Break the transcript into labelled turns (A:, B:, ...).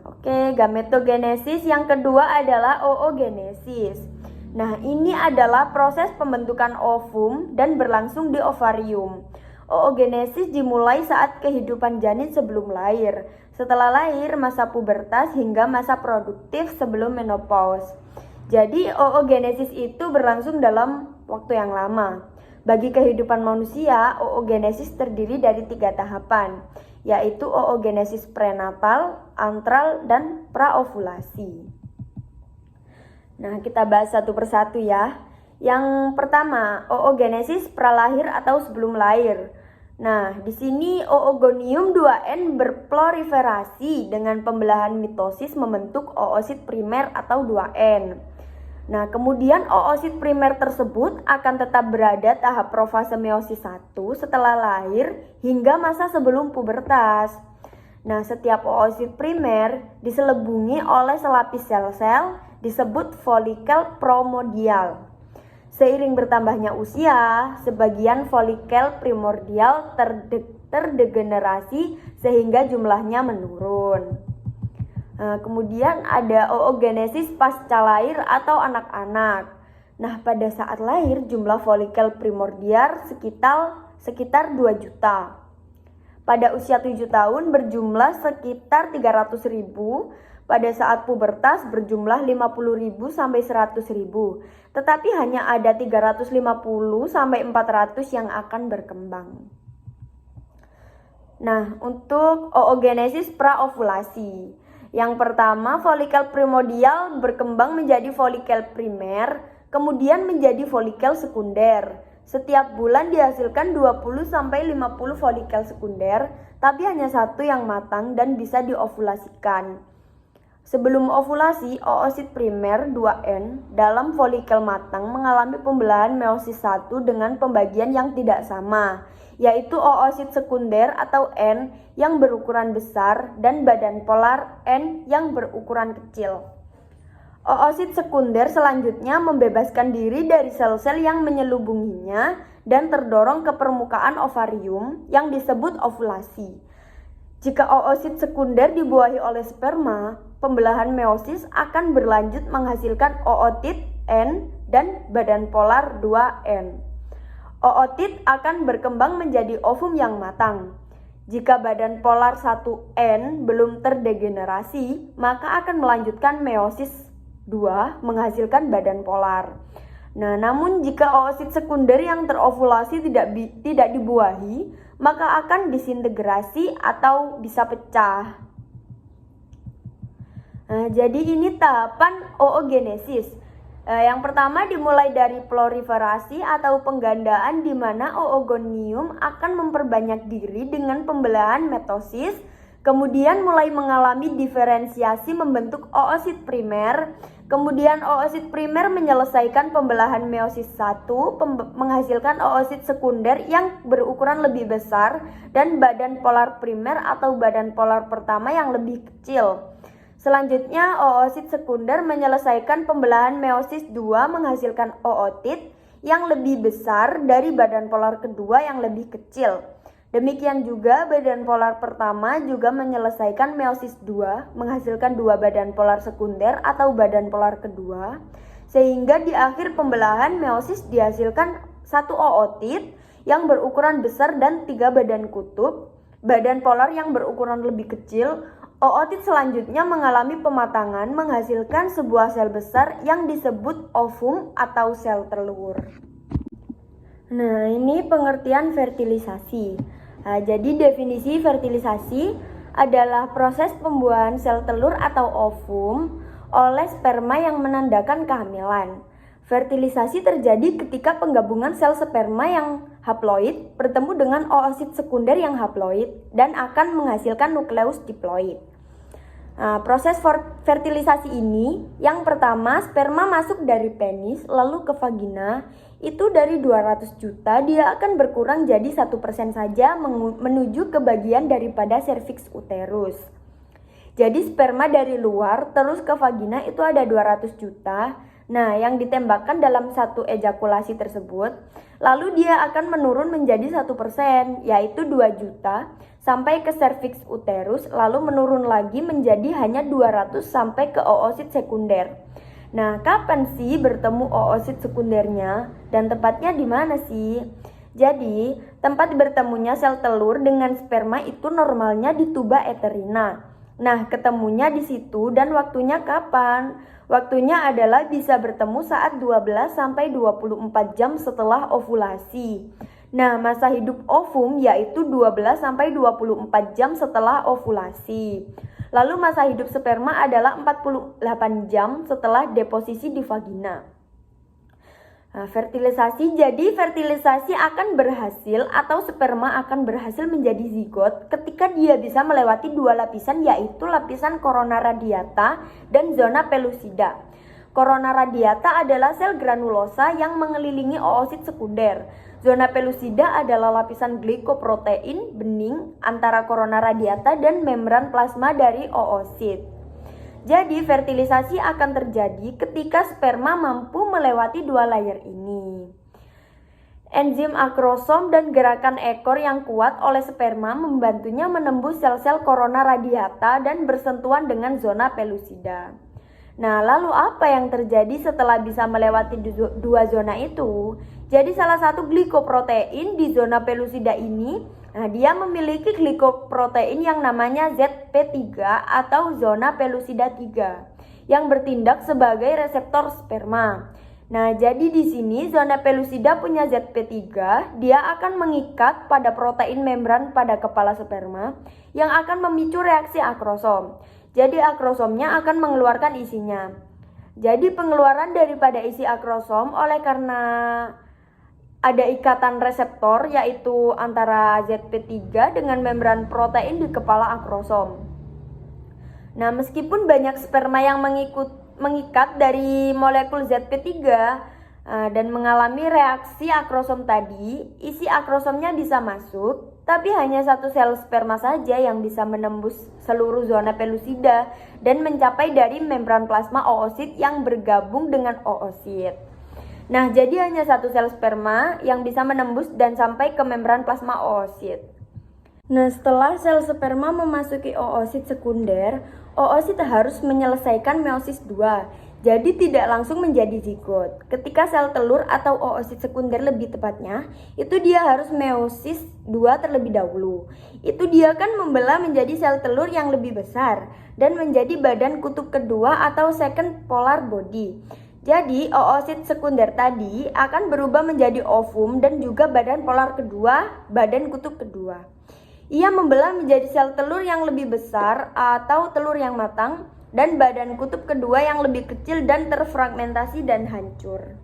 A: Oke, gametogenesis yang kedua adalah oogenesis. Nah, ini adalah proses pembentukan ovum dan berlangsung di ovarium. Oogenesis dimulai saat kehidupan janin sebelum lahir, setelah lahir, masa pubertas hingga masa produktif sebelum menopause. Jadi, oogenesis itu berlangsung dalam waktu yang lama. Bagi kehidupan manusia, oogenesis terdiri dari 3 tahapan, yaitu oogenesis prenatal, antral, dan praovulasi. Nah, kita bahas satu persatu ya. Yang pertama, oogenesis pralahir atau sebelum lahir. Nah, di sini oogonium 2N berproliferasi dengan pembelahan mitosis membentuk oosit primer atau 2N. Nah, kemudian oosit primer tersebut akan tetap berada tahap profase meiosis 1 setelah lahir hingga masa sebelum pubertas. Nah, setiap oosit primer diselubungi oleh selapis sel-sel disebut folikel primordial. Seiring bertambahnya usia, sebagian folikel primordial terdegenerasi sehingga jumlahnya menurun. Nah, kemudian ada oogenesis pasca lahir atau anak-anak. Nah, pada saat lahir jumlah folikel primordial sekitar 2 juta. Pada usia 7 tahun berjumlah sekitar 300.000. Pada saat pubertas berjumlah 50.000 sampai 100.000. Tetapi hanya ada 350 sampai 400 yang akan berkembang. Nah, untuk oogenesis praovulasi. Yang pertama, folikel primordial berkembang menjadi folikel primer, kemudian menjadi folikel sekunder. Setiap bulan dihasilkan 20 sampai 50 folikel sekunder, tapi hanya satu yang matang dan bisa diovulasikan. Sebelum ovulasi, oosit primer 2N dalam folikel matang mengalami pembelahan meiosis 1 dengan pembagian yang tidak sama, yaitu oosit sekunder atau N yang berukuran besar dan badan polar N yang berukuran kecil. Oosit sekunder selanjutnya membebaskan diri dari sel-sel yang menyelubunginya dan terdorong ke permukaan ovarium yang disebut ovulasi. Jika oosit sekunder dibuahi oleh sperma, pembelahan meiosis akan berlanjut menghasilkan ootit N dan badan polar 2N. Ootit akan berkembang menjadi ovum yang matang. Jika badan polar 1N belum terdegenerasi, maka akan melanjutkan meiosis 2 menghasilkan badan polar. Nah, namun jika oosit sekunder yang terovulasi tidak dibuahi, maka akan disintegrasi atau bisa pecah. Nah, jadi ini tahapan oogenesis. Yang pertama dimulai dari proliferasi atau penggandaan di mana oogonium akan memperbanyak diri dengan pembelahan mitosis, kemudian mulai mengalami diferensiasi membentuk oosit primer, kemudian oosit primer menyelesaikan pembelahan meiosis 1, menghasilkan oosit sekunder yang berukuran lebih besar dan badan polar primer atau badan polar pertama yang lebih kecil. Selanjutnya, oosit sekunder menyelesaikan pembelahan meiosis 2 menghasilkan ootit yang lebih besar dari badan polar kedua yang lebih kecil. Demikian juga badan polar pertama juga menyelesaikan meiosis 2 menghasilkan 2 badan polar sekunder atau badan polar kedua, sehingga di akhir pembelahan meiosis dihasilkan 1 ootit yang berukuran besar dan 3 badan kutub, badan polar yang berukuran lebih kecil. Ootit selanjutnya mengalami pematangan menghasilkan sebuah sel besar yang disebut ovum atau sel telur. Nah, ini pengertian fertilisasi. Nah, jadi definisi fertilisasi adalah proses pembuahan sel telur atau ovum oleh sperma yang menandakan kehamilan. Fertilisasi terjadi ketika penggabungan sel sperma yang haploid bertemu dengan oosit sekunder yang haploid dan akan menghasilkan nukleus diploid. Nah, proses fertilisasi ini, yang pertama sperma masuk dari penis lalu ke vagina, itu dari 200 juta dia akan berkurang jadi 1% saja menuju ke bagian daripada serviks uterus. Jadi sperma dari luar terus ke vagina itu ada 200 juta. Nah, yang ditembakkan dalam satu ejakulasi tersebut, lalu dia akan menurun menjadi 1%, yaitu 2 juta, sampai ke serviks uterus, lalu menurun lagi menjadi hanya 200 sampai ke oosit sekunder. Nah, kapan sih bertemu oosit sekundernya? Dan tempatnya di mana sih? Jadi, tempat bertemunya sel telur dengan sperma itu normalnya di tuba uterina. Nah, ketemunya di situ dan waktunya kapan? Waktunya adalah bisa bertemu saat 12 sampai 24 jam setelah ovulasi. Nah, masa hidup ovum yaitu 12 sampai 24 jam setelah ovulasi. Lalu masa hidup sperma adalah 48 jam setelah deposisi di vagina. Nah, fertilisasi akan berhasil atau sperma akan berhasil menjadi zigot ketika dia bisa melewati 2 lapisan, yaitu lapisan corona radiata dan zona pellucida. Corona radiata adalah sel granulosa yang mengelilingi oosit sekunder. Zona pellucida adalah lapisan glikoprotein bening antara corona radiata dan membran plasma dari oosit. Jadi fertilisasi akan terjadi ketika sperma mampu melewati 2 layer ini. Enzim akrosom dan gerakan ekor yang kuat oleh sperma membantunya menembus sel-sel corona radiata dan bersentuhan dengan zona pellucida. Nah, lalu apa yang terjadi setelah bisa melewati 2 zona itu? Jadi salah satu glikoprotein di zona pellucida ini, dia memiliki glikoprotein yang namanya ZP3 atau zona pellucida 3 yang bertindak sebagai reseptor sperma. Nah, jadi di sini zona pellucida punya ZP3, dia akan mengikat pada protein membran pada kepala sperma yang akan memicu reaksi akrosom. Jadi akrosomnya akan mengeluarkan isinya. Jadi pengeluaran daripada isi akrosom oleh karena ada ikatan reseptor yaitu antara ZP3 dengan membran protein di kepala akrosom. Nah, meskipun banyak sperma yang mengikat dari molekul ZP3 dan mengalami reaksi akrosom tadi, isi akrosomnya bisa masuk, tapi hanya satu sel sperma saja yang bisa menembus seluruh zona pellucida dan mencapai dari membran plasma oosit yang bergabung dengan oosit. Nah, jadi hanya satu sel sperma yang bisa menembus dan sampai ke membran plasma oosit. Nah, setelah sel sperma memasuki oosit sekunder, oosit harus menyelesaikan meiosis 2. Jadi tidak langsung menjadi zigot. Ketika sel telur atau oosit sekunder lebih tepatnya, itu dia harus meiosis 2 terlebih dahulu. Itu dia akan membelah menjadi sel telur yang lebih besar dan menjadi badan kutub kedua atau second polar body. Jadi oosit sekunder tadi akan berubah menjadi ovum dan juga badan polar kedua, badan kutub kedua. Ia membelah menjadi sel telur yang lebih besar atau telur yang matang dan badan kutub kedua yang lebih kecil dan terfragmentasi dan hancur.